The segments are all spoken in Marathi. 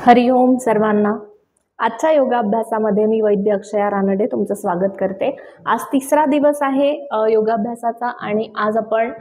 हरिओम सर्वांना. आजच्या योगाभ्यासामध्ये मी वैद्य अक्षया रानडे तुमचं स्वागत करते. आज तिसरा दिवस आहे योगाभ्यासाचा आणि आज आपण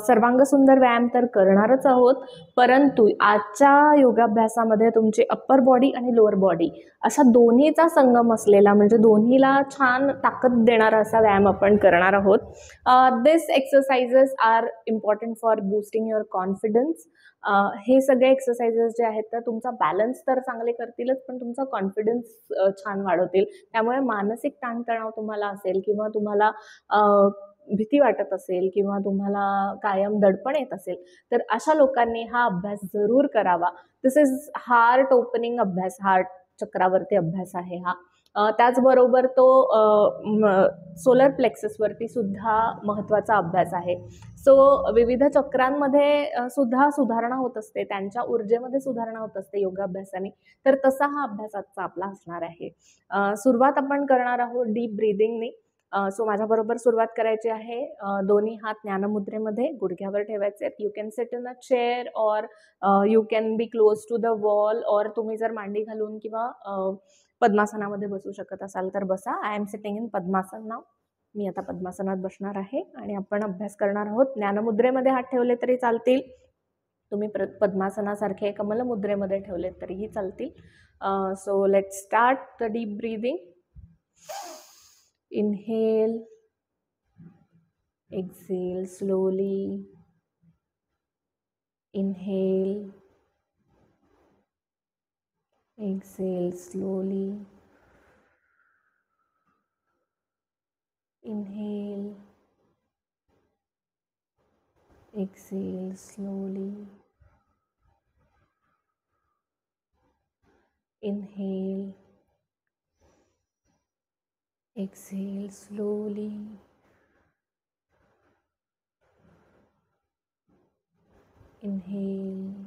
सर्वांग सुंदर व्यायाम तर करणारच आहोत, परंतु आजच्या योगाभ्यासामध्ये तुमची अप्पर बॉडी आणि लोअर बॉडी अशा दोन्हीचा संगम असलेला म्हणजे दोन्हीला छान ताकद देणारा असा व्यायाम आपण करणार आहोत. This exercises are important for boosting your confidence. हे सगळे एक्सरसाइजेस जे आहेत तर तुमचा बॅलन्स तर चांगले करतीलच, पण तुमचा कॉन्फिडन्स छान वाढवतील. त्यामुळे मानसिक ताणतणाव तुम्हाला असेल किंवा तुम्हाला भीती वाटत असेल किंवा तुम्हाला कायम दडपण येत असेल तर अशा लोकांनी हा अभ्यास जरूर करावा. दिस इज हार्ट ओपनिंग अभ्यास, हार्ट चक्रावरती अभ्यास आहे हा. त्याचबरोबर तो सोलर प्लेक्ससवरती सुद्धा महत्त्वाचा अभ्यास आहे. सो विविध चक्रांमध्ये सुद्धा सुधारणा होत असते, त्यांच्या ऊर्जेमध्ये सुधारणा होत असते योगाभ्यासाने. तर तसा हा अभ्यास आजचा आपला असणार आहे. सुरुवात आपण करणार आहोत डीप ब्रीदिंगने. सो माझ्याबरोबर सुरुवात करायची आहे. दोन्ही हात ज्ञानमुद्रेमध्ये गुडघ्यावर ठेवायचे. You can sit in a chair और you can be close to the wall, और तुम्ही जर मांडी घालून किंवा पद्मासनामध्ये बसू शकत असाल तर बसा. आय एम सिटिंग इन पद्मासन नाव. मी आता पद्मासनात बसणार आहे आणि आपण अभ्यास करणार आहोत. ज्ञानमुद्रेमध्ये हात ठेवले तरी चालतील, तुम्ही पद्मासनासारखे कमलमुद्रेमध्ये ठेवले तरीही चालतील. So let's start the deep breathing. Inhale, exhale slowly. Inhale, exhale slowly. Inhale, exhale slowly. Inhale, exhale slowly. Inhale,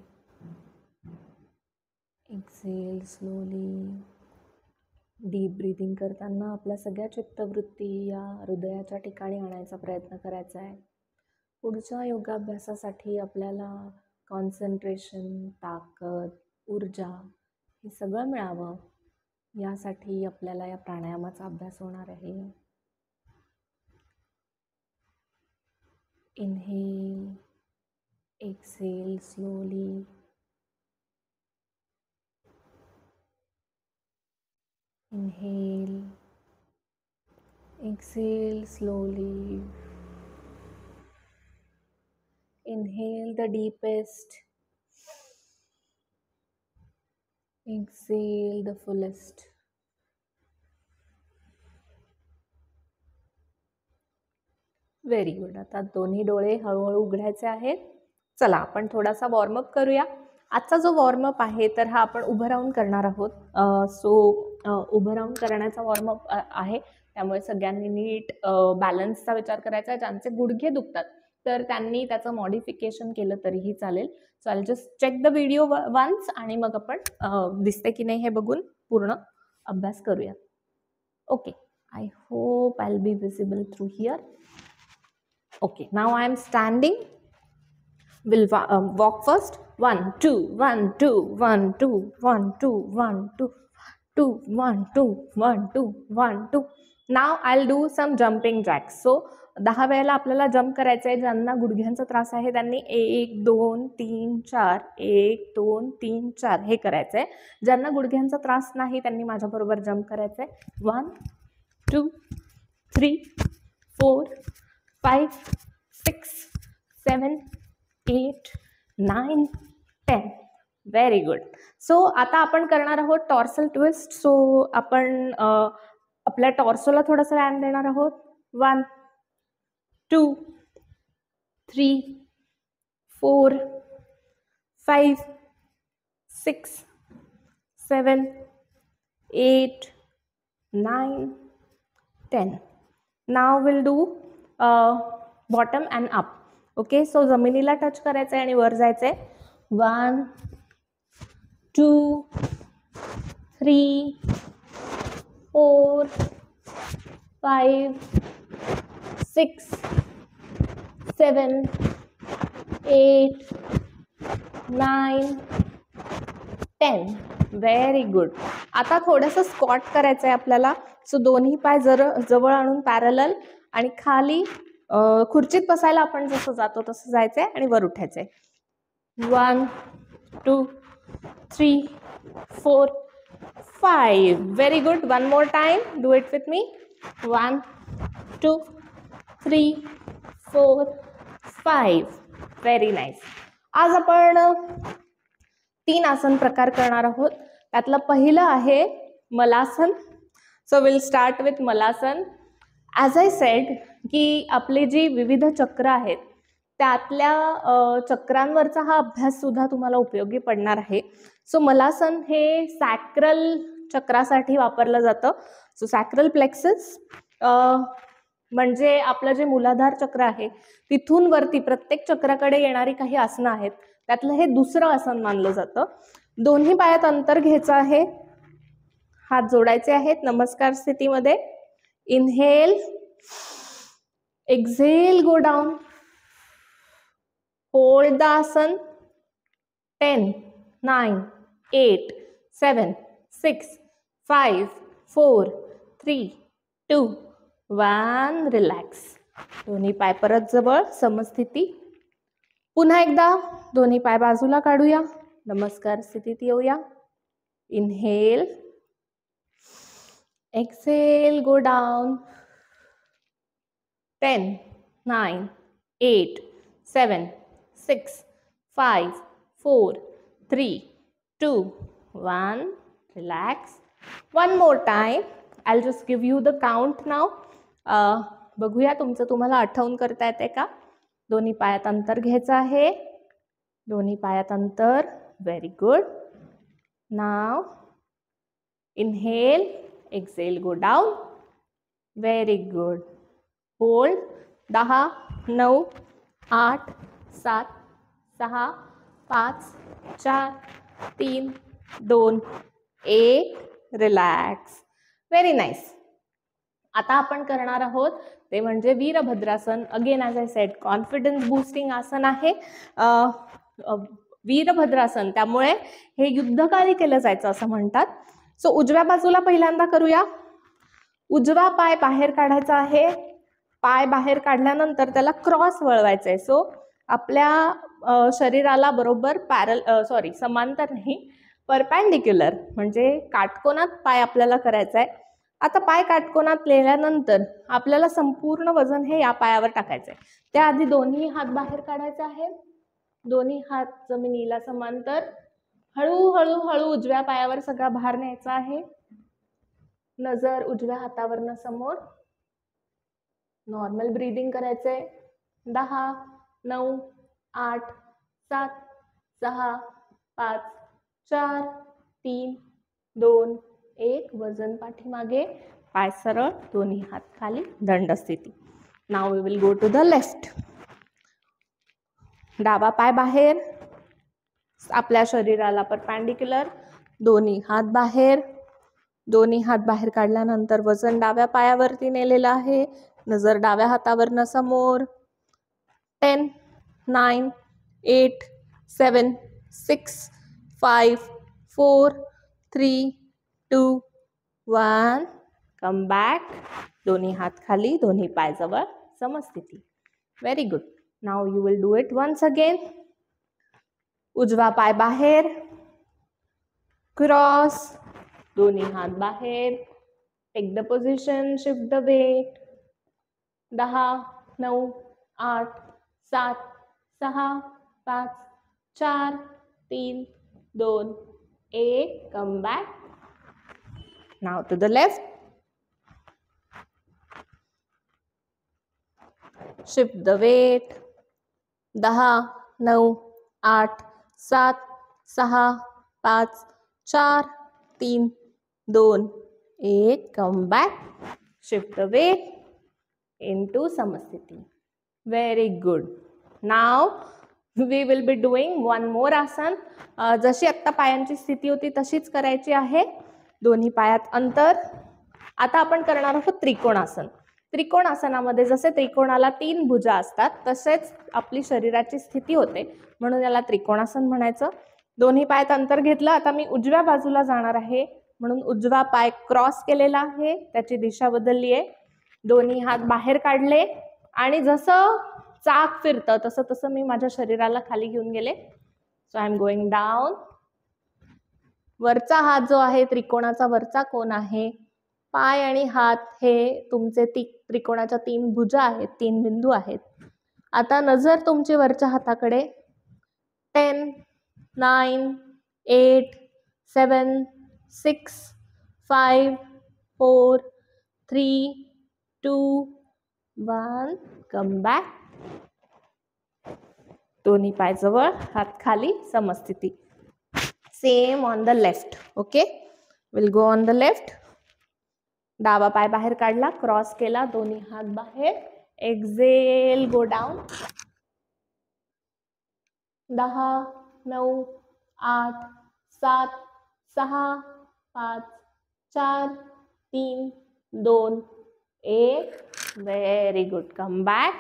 exhale slowly. Deep breathing करताना आपल्या सगळ्या चित्तवृत्ती या हृदयाच्या ठिकाणी आणायचा प्रयत्न करायचा आहे. पुढच्या योगाभ्यासासाठी आपल्याला कॉन्सन्ट्रेशन, ताकद, ऊर्जा हे सगळं मिळावं, यासाठी आपल्याला या प्राणायामाचा अभ्यास होणार आहे. Inhale, exhale slowly. Inhale, exhale slowly. Inhale the deepest. Exhale the fullest. Very good. आता दोन्ही डोळे हळूहळू उघडायचे आहेत. चला आपण थोडासा वॉर्मअप करूया. आजचा जो वॉर्मअप आहे तर हा आपण उभं राहून करणार आहोत. सो उभं राहून करण्याचा वॉर्मअप आहे, त्यामुळे सगळ्यांनी नीट बॅलन्सचा विचार करायचा आहे. ज्यांचे गुडघे दुखतात तर त्यांनी त्याचं मॉडिफिकेशन केलं तरीही चालेल. So I just check the video once आणि मग आपण दिसते की नाही हे बघून पूर्ण अभ्यास करूया. Okay, I hope I will be visible through here. Okay, now I am standing. We'll walk first. 1 2 1 2 1 2 1 2 1 2 2 1 2 1 2 1 2. Now I'll do some jumping jacks. So 10 वेळेला आपल्याला जंप करायचं आहे. ज्यांना गुडघ्यांचा त्रास आहे त्यांनी 1 2 3 4 1 2 3 4 हे करायचं आहे. ज्यांना गुडघ्यांचा त्रास नाही त्यांनी माझ्याबरोबर जंप करायचं आहे. 1 2 3 4 5 6 7 8 9 10. Very good. सो आता आपण करणार आहोत टॉर्सल ट्विस्ट. सो आपण आपल्या टॉर्सोला थोडासा व्यायाम देणार आहोत. 1 2 3 4 5 6 7 8 9 10. Now we'll do bottom and up. Okay, so जमिनीला टच करायचं आहे आणि वर जायचं आहे. 1 2 3 4 5 6 7 8 9 10. Very good. आता थोडंसं स्क्वॉट करायचं आहे आपल्याला. सो दोन्ही पाय जवळ आणून पॅरलल आणि खाली खुर्चीत बसायला आपण जसं जातो तसं जायचंय आणि वर उठायचंय. 1 2 3 4 5. Very good. One more time. Do it with me. 1 2 3 4 5. Very nice. आज आपण 3 आसन प्रकार करणार आहोत. त्यातलं पहिलं आहे malasana. So will start with malasana. As I said की आपले जी विविध चक्र आहेत त्यातल्या चक्रांवरचा हा अभ्यास सुद्धा तुम्हाला उपयोगी पडणार आहे. सो मलासन हे सॅक्रल चक्रासाठी वापरलं जातं. सो सॅक्रल प्लेक्सस म्हणजे आपलं जे मूलाधार चक्र आहे तिथून वरती प्रत्येक चक्राकडे येणारी काही आसनं आहेत त्यातलं हे दुसरं आसन मानलं जातं. दोन्ही पायात अंतर घ्यायचं आहे. हात जोडायचे आहेत नमस्कार स्थितीमध्ये. Inhale, exhale, go down. Hold the आसन. 10 9 8 7 6 5 4 3 2 1. रिलॅक्स. दोन्ही पाय परत जवळ, समस्थिती. पुन्हा एकदा दोन्ही पाय बाजूला काढूया. नमस्कार स्थितीत येऊया. Inhale, exhale, go down. 10 9 8 7 6 5 4 3 2 1. Relax. One more time. I just give you the count now. बघूया तुमचं तुम्हाला आठवून करता येते का. दोन्ही पायात अंतर घ्यायचं आहे. दोन्ही पायात अंतर. Very good. Now inhale, exhale, go down. Very good. Hold. 10 9 8 7 6 5 4 3 2 1. Relax. Very nice. आता आपण करणार आहोत ते म्हणजे Virabhadrasana. Again as I said confidence boosting आसन आहे. वीरभद्रासन त्यामुळे हे युद्धकाळी केलं जायचं असं म्हणतात. सो उजव्या बाजूला पहिल्यांदा करूया. उजवा पाय बाहेर काढायचा आहे. पाय बाहेर काढल्यानंतर त्याला क्रॉस वळवायचं आहे. सो आपल्या शरीराला बरोबर समांतर नाही, परपॅन्डिक्युलर म्हणजे काटकोनात पाय आपल्याला करायचा आहे. आता पाय काटकोनात लिहिल्यानंतर आपल्याला संपूर्ण वजन हे या पायावर टाकायचं आहे. त्याआधी दोन्ही हात बाहेर काढायचे आहे. दोन्ही हात जमिनीला समांतर. हळूहळू हळू उजव्या पायावर सगळा भार न्यायचा आहे. नजर उजव्या हातावरनं समोर. नॉर्मल ब्रीदिंग करायचंय. 10 9 8 7 6 5 4 3 2 1. वजन पाठीमागे, पाय सरळ, दोन्ही हात खाली, दंड स्थिती. Now we will go to the left. डावा पाय बाहेर, आपल्या शरीराला परपॅन्डिक्युलर. दोन्ही हात बाहेर. दोन्ही हात बाहेर काढल्यानंतर वजन डाव्या पायावरती नेलेलं आहे. नजर डाव्या हातावरनं समोर. 10 9 8 7 6 5 4 3 2 1. Come back. दोन्ही हात खाली, दोन्ही पाय जवळ, समस्थिती. Very good. Now you will do it once again. उजवा पाय बाहेर, क्रॉस, दोन्ही हात बाहेर. Take the position, shift the weight. 10 9 8 7 6 5 4 3 2 1. Come back. Now to the left. Shift the weight. 10 9 8 7 6 5 4 3 2 1. Come back. Shift the weight into Samasthiti. Very good. Now we will be doing one more asan. जशी आत्ता पायांची स्थिती होती तशीच करायची आहे. दोन्ही पायात अंतर. आता आपण करणार आहोत त्रिकोणासन. त्रिकोणासनामध्ये जसे त्रिकोणाला 3 भुजा असतात तसेच आपली शरीराची स्थिती होते म्हणून याला त्रिकोणासन म्हणायचं. दोन्ही पायात अंतर घेतलं. आता मी उजव्या बाजूला जाणार आहे, म्हणून उजवा पाय क्रॉस केलेला आहे, त्याची दिशा बदलली आहे. दोन्ही हात बाहेर काढले आणि जसं चाक फिरतं तसं तसं मी माझ्या शरीराला खाली घेऊन गेले. So I am going down. वरचा हात जो आहे, त्रिकोणाचा वरचा कोन आहे, पाय आणि हात हे तुमचे त्रिकोणाच्या 3 भुजा आहेत, 3 बिंदू आहेत. आता नजर तुमची वरच्या हाताकडे. 10, 9, 8, 7, 6, 5, 4, 3, 2, 1. Come back. दोन्ही पाय जवळ, हात खाली, समस्थिती. Same on the left. Okay, will go on the left. डावा पाय बाहेर काढला, क्रॉस केला, दोन्ही हात बाहेर. Exhale, go down. 10, 9, 8, 7, 6, 5, 4, 3, 2, 1. Very good. Come back.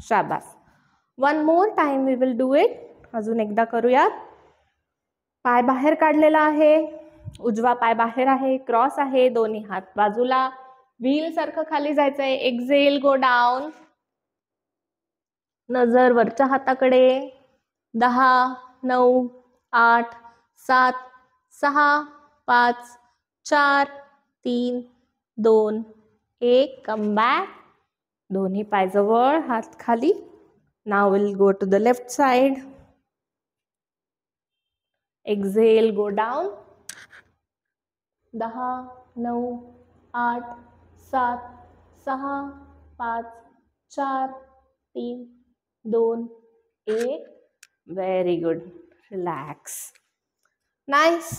शाबास. One more time we will do it. अजून एकदा करूयात. पाय बाहेर काढलेला आहे, उजवा पाय बाहेर आहे, क्रॉस आहे, दोन्ही हात बाजूला, व्हील सारखं खाली जायचंय. Exhale, go down. नजर वरच्या हाताकडे. 10, 9, 8, 7, 6, 5, 4, 3, 2, 1. Come back. दोन्ही पाय जवळ, हात खाली. Now will go to the left side. Exhale, go down. 10, 9, 8, 7, 6, 5, 4, 3, 2, 1. Very good. Relax. Nice.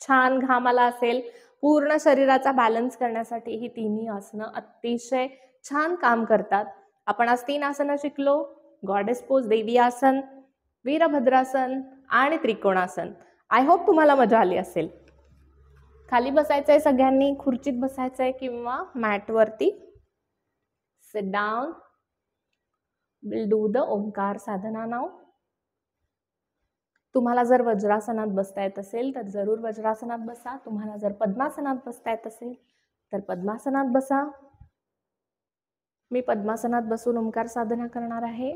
छान घाम आला असेल. पूर्ण शरीराचा बॅलन्स करण्यासाठी ही तिन्ही आसनं अतिशय छान काम करतात. आपण आज 3 आसनं शिकलो. गॉडेस पोज, देवी आसन, वीरभद्रासन आणि त्रिकोणासन. आय होप तुम्हाला मजा आली असेल. खाली बसायचंय सगळ्यांनी, खुर्चीत बसायचंय किंवा मॅटवरती. Sit down. Will do the Omkar साधना नाव. तुम्हाला जर वज्रासनात बसता येत असेल तर जरूर वज्रासनात बसा. तुम्हाला जर पद्मासनात बसता येत असेल तर पद्मासनात बसा. मी पद्मासनात बसून ओंकार साधना करणार आहे.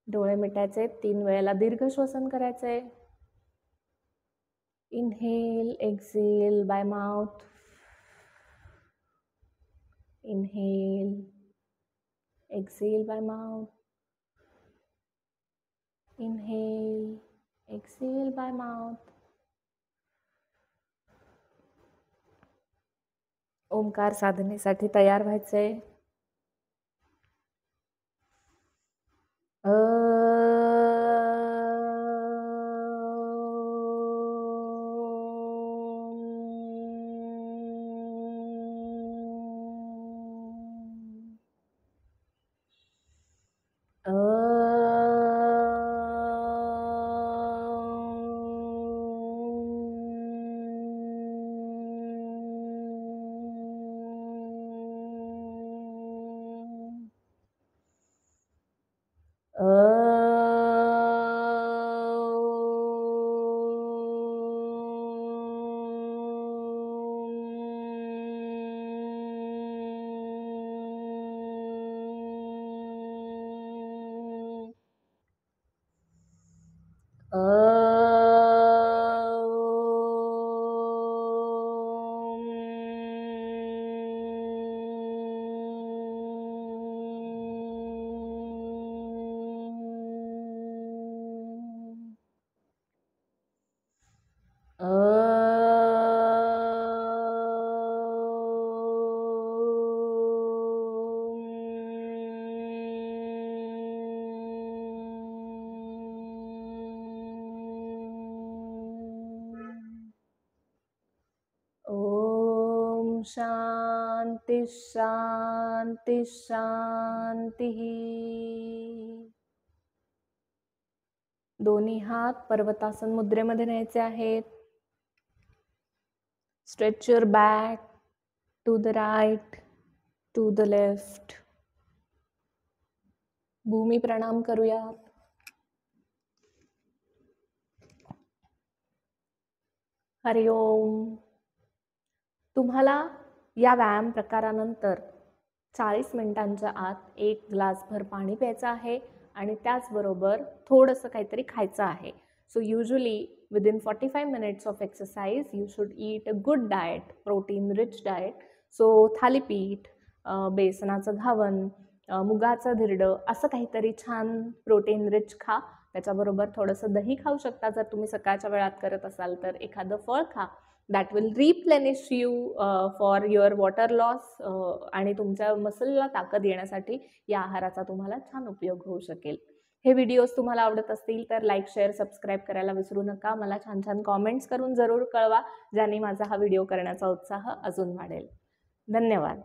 डोळे मिटायचे. 3 वेळेला दीर्घ श्वसन करायचे. Inhale, exhale by mouth. Inhale, exhale by mouth. Inhale, exhale by mouth. Omkar साधनेसाठी तयार व्हायचंय. शांति शांति शांति. दोन्ही हात पर्वतासन मुद्रेमध्ये न्यायचे आहेत. Stretch your back to the right, to the left. भूमी प्रणाम करूयात. हरि ओम. तुम्हाला या व्यायाम प्रकारानंतर 40 मिनिटांच्या आत 1 ग्लासभर पाणी प्यायचं आहे आणि त्याचबरोबर थोडंसं काहीतरी खायचं आहे. So usually within 45 minutes of exercise you should eat a good diet, protein rich diet. So thalipeeth, बेसनाचं घावन, मुगाचं धिरडं असं काहीतरी छान प्रोटीन रिच खा. त्याच्याबरोबर थोडंसं दही खाऊ शकता. जर तुम्ही सकाळच्या वेळात करत असाल तर एखादं फळ खा. That will replenish you for your water loss आणि तुमच्या मसलला ताकद येण्यासाठी या आहाराचा तुम्हाला छान उपयोग होऊ शकेल. हे व्हिडिओज तुम्हाला आवडत असतील तर लाईक, शेअर, सबस्क्राईब करायला विसरू नका. मला छान छान कॉमेंट्स करून जरूर कळवा, ज्याने माझा हा व्हिडिओ करण्याचा उत्साह अजून वाढेल. धन्यवाद.